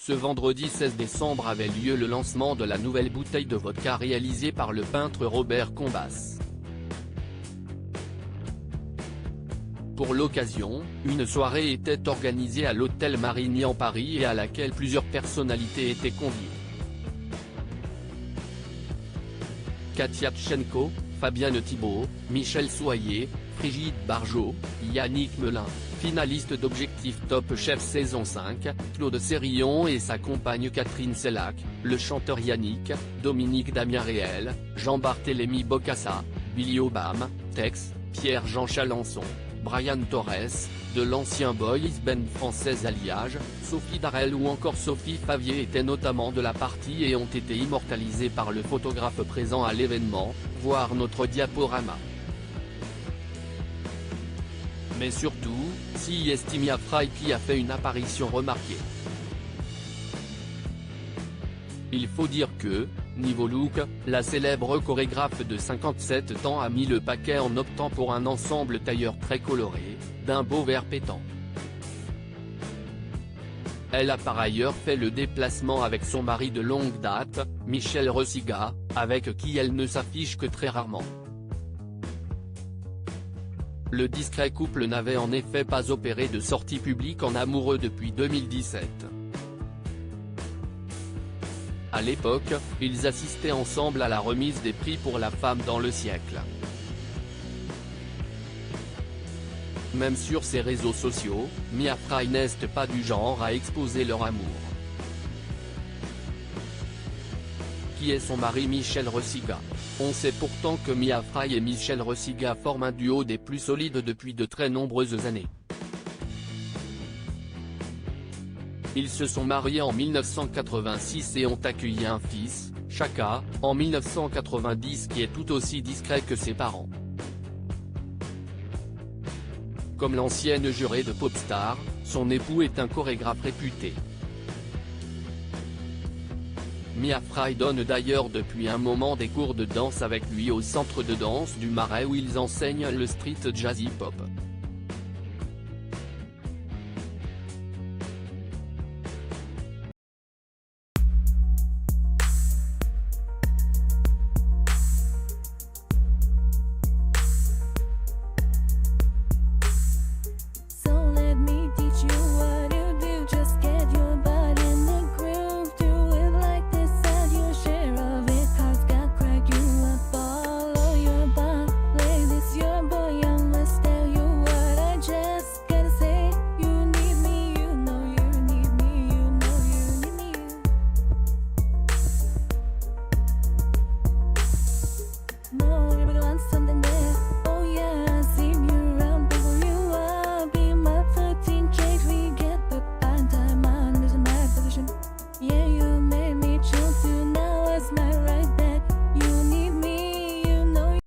Ce vendredi 16 décembre avait lieu le lancement de la nouvelle bouteille de vodka réalisée par le peintre Robert Combas. Pour l'occasion, une soirée était organisée à l'hôtel Marigny Paris et à laquelle plusieurs personnalités étaient conviées. Katia Tchenko, Fabienne Thibault, Michel Soyer, Brigitte Barjot, Yannick Melin, finaliste d'Objectif Top Chef saison 5, Claude Sérillon et sa compagne Catherine Sellac, le chanteur Yannick, Dominique Damien Réel, Jean-Barthélemy Bocassa, Billy Obam, Tex, Pierre-Jean Chalençon, Brian Torres, de l'ancien boys band française Alliage, Sophie Darel ou encore Sophie Favier étaient notamment de la partie et ont été immortalisés par le photographe présent à l'événement, voir notre diaporama. Mais surtout, c'est Mia Fry qui a fait une apparition remarquée. Il faut dire que, niveau look, la célèbre chorégraphe de 57 ans a mis le paquet en optant pour un ensemble tailleur très coloré, d'un beau vert pétant. Elle a par ailleurs fait le déplacement avec son mari de longue date, Michel Rosiga, avec qui elle ne s'affiche que très rarement. Le discret couple n'avait en effet pas opéré de sortie publique en amoureux depuis 2017. À l'époque, ils assistaient ensemble à la remise des prix pour la femme dans le siècle. Même sur ses réseaux sociaux, Mia Fry n'est pas du genre à exposer leur amour. Qui est son mari Michel Rosiga? On sait pourtant que Mia Fry et Michel Rosiga forment un duo des plus solides depuis de très nombreuses années. Ils se sont mariés en 1986 et ont accueilli un fils, Chaka, en 1990 qui est tout aussi discret que ses parents. Comme l'ancienne jurée de Popstar, son époux est un chorégraphe réputé. Mia Fry donne d'ailleurs depuis un moment des cours de danse avec lui au centre de danse du Marais où ils enseignent le street jazz hip-hop.